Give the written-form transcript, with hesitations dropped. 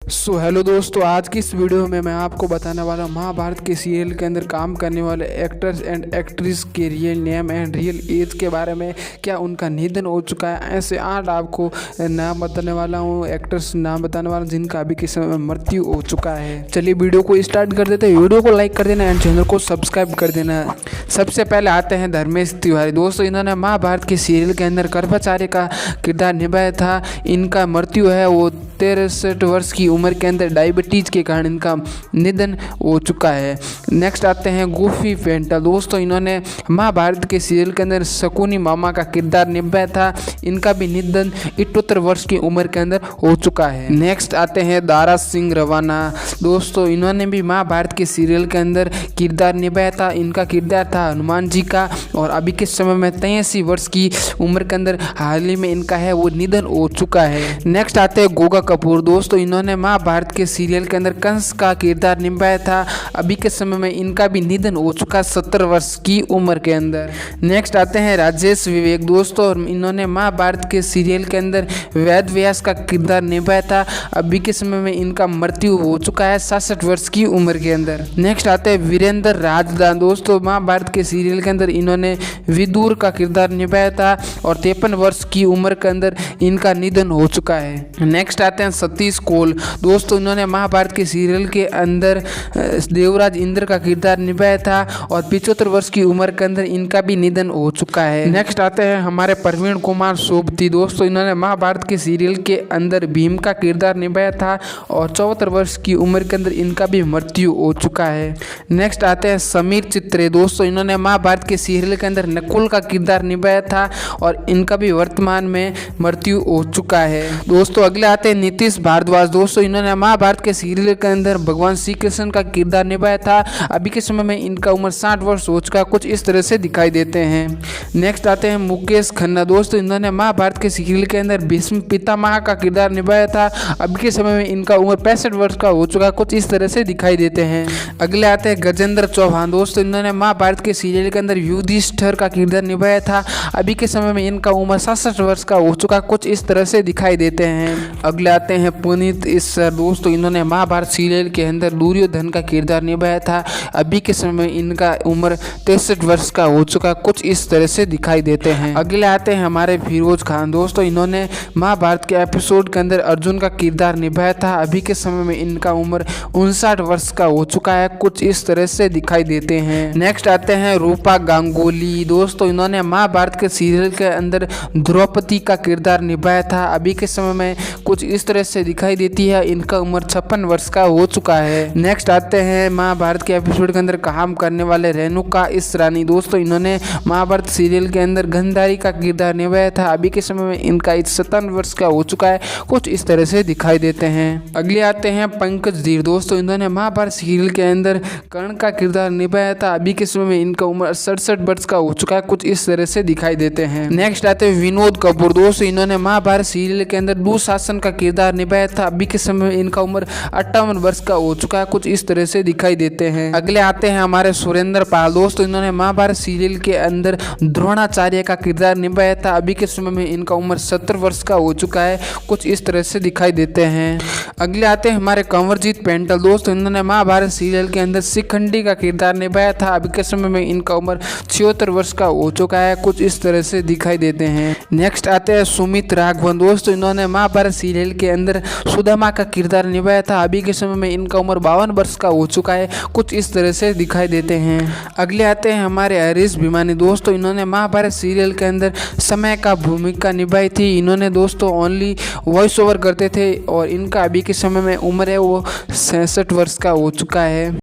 Hello दोस्तों, आज की इस वीडियो में मैं आपको बताने वाला हूँ महाभारत के सीरियल के अंदर काम करने वाले एक्टर्स एंड एक्ट्रेस के real name and real age के बारे में। क्या उनका निधन हो चुका है? ऐसे 8 आपको नाम बताने वाला हूँ, एक्टर्स नाम बताने वाला जिनका अभी के समय में मृत्यु हो चुका है। चलिए वीडियो को स्टार्ट कर देते हैं। वीडियो को लाइक कर देना एंड चैनल को सब्सक्राइब कर देना। सबसे पहले आते हैं धर्मेश तिवारी। दोस्तों, इन्होंने महाभारत के सीरियल के अंदर कर्पाचार्य का किरदार निभाया था। इनका मृत्यु है वो 63 वर्ष की उम्र के अंदर डायबिटीज के कारण इनका निधन हो चुका है। नेक्स्ट आते हैं गोपी पेंटल। दोस्तों, इन्होंने महाभारत के सीरियल के अंदर शकुनी मामा का किरदार निभाया था। इनका भी निधन 78 वर्ष की उम्र के अंदर हो चुका है। नेक्स्ट आते हैं दारा सिंह रवाना। दोस्तों, इन्होंने भी महाभारत के सीरियल के अंदर किरदार निभाया था। इनका किरदार था हनुमान जी का और अभी के समय में 83 वर्ष की उम्र के अंदर हाल ही में इनका है वो निधन हो चुका है। नेक्स्ट आते हैं गोगा कपूर। दोस्तों, इन्होंने महाभारत के सीरियल के अंदर कंस का किरदार निभाया था। अभी के समय में इनका भी निधन हो चुका 70 वर्ष की उम्र के अंदर। नेक्स्ट आते हैं राजेश विवेक। दोस्तों, इन्होंने महाभारत के सीरियल के अंदर वेद व्यास का किरदार निभाया था। अभी के समय में इनका मृत्यु हो चुका है 66 वर्ष की उम्र के अंदर। नेक्स्ट आते हैं वीरेंद्र राजदान। दोस्तों, महाभारत के सीरियल के अंदर इन्होंने विदुर का किरदार निभाया था और 53 वर्ष की उम्र के अंदर इनका निधन हो चुका है। नेक्स्ट आते हैं सतीश कोल। दोस्तों, इन्होंने महाभारत के सीरियल के अंदर देवराज इंद्र का किरदार निभाया था और 75 वर्ष की उम्र के अंदर इनका भी निधन हो चुका है। नेक्स्ट आते हैं हमारे प्रवीण कुमार सोबती। दोस्तों, इन्होंने महाभारत के सीरियल के अंदर भीम का किरदार निभाया था और 74 वर्ष की उम्र के अंदर इनका भी मृत्यु हो चुका है। नेक्स्ट आते हैं समीर चित्रे। दोस्तों, इन्होंने महाभारत के सीरियल के अंदर नकुल का किरदार निभाया था और इनका भी वर्तमान में मृत्यु हो चुका है। दोस्तों, अगले आते हैं नीतीश भारद्वाज। दोस्तों, इन्होंने महाभारत के सीरियल के अंदर भगवान श्री कृष्ण का किरदार निभाया था। अभी के समय में इनका उम्र 60 वर्ष हो चुका, कुछ इस तरह से दिखाई देते हैं। नेक्स्ट आते हैं मुकेश खन्ना। दोस्तों, इन्होंने महाभारत के सीरियल के अंदर भीष्म पितामह का किरदार निभाया था। अभी के समय में इनका उम्र 65 वर्ष का हो चुका, कुछ इस तरह से दिखाई देते हैं। अगले आते हैं गजेंद्र चौहान। दोस्तों, इन्होंने महाभारत के सीरियल के अंदर युधिष्ठिर का किरदार निभाया था। अभी के समय में इनका उम्र 67 वर्ष का हो चुका, कुछ इस तरह से दिखाई देते हैं। अगले आते हैं पुनीत ईश्वर। दोस्तों, इन्होंने महाभारत सीरियल के अंदर दुर्योधन का किरदार निभाया था। अभी के समय में इनका उम्र 63 वर्ष का हो चुका, कुछ इस तरह से दिखाई देते हैं। अगले आते हैं हमारे फिरोज खान। दोस्तों, इन्होंने महाभारत के एपिसोड के अंदर अर्जुन का किरदार निभाया था। अभी के समय में इनका उम्र 59 वर्ष का हो चुका है, कुछ इस तरह से दिखाई देते हैं। नेक्स्ट आते हैं रूपा गांगुली। दोस्तों, इन्होंने महाभारत के सीरियल के अंदर द्रौपदी का किरदार निभाया था। अभी के समय में कुछ इस तरह से दिखाई देती है। इनका उम्र 56 वर्ष का हो चुका है। नेक्स्ट आते हैं महाभारत के एपिसोड के अंदर काम करने वाले रेणुका ईसरानी। दोस्तों, इन्होंने महाभारत सीरियल के अंदर गंधारी का किरदार निभाया था। अभी के समय में इनका 57 वर्ष का हो चुका है, कुछ इस तरह से दिखाई देते हैं। अगले आते हैं पंकज धीर। दोस्तों, इन्होंने महाभारत सीरियल के अंदर कर्ण का किरदार निभाया था। अभी के समय में इनका उम्र 67 वर्ष का हो चुका है, कुछ इस तरह से दिखाई देते हैं। नेक्स्ट आते हैं विनोद कपूर। दोस्तों, इन्होंने महाभारत सीरियल के अंदर दुशासन का किरदार निभाया था। अभी के समय में इनका उम्र 58 वर्ष का हो चुका है, कुछ इस तरह से दिखाई देते हैं। अगले आते हैं हमारे सुरेंद्र पाल। दोस्तों, इन्होंने महाभारत सीरियल के अंदर द्रोणाचार्य का किरदार निभाया था। अभी के समय में इनका उम्र 70 वर्ष का हो चुका है, कुछ इस तरह से दिखाई देते हैं। अगले आते हैं हमारे कंवरजीत पेंटल। दोस्तों, इन्होंने महाभारत सीरियल के अंदर शिखंडी का किरदार निभाया था। अभी के समय में इनका उम्र 76 वर्ष का हो चुका है, कुछ इस तरह से दिखाई देते हैं। नेक्स्ट आते हैं सुमित राघवन। दोस्तों, इन्होंने महाभारत सीरियल के अंदर सुदामा का किरदार निभाया था। अभी के समय में इनका उम्र 52 वर्ष का हो चुका है, कुछ इस तरह से दिखाई देते हैं। अगले आते हैं हमारे हरीश भिमानी। दोस्तों, इन्होंने महाभारत सीरियल के अंदर समय का भूमिका निभाई थी। इन्होंने दोस्तों ओनली वॉइस ओवर करते थे और इनका अभी के समय में उम्र है वो 66 वर्ष का हो चुका है।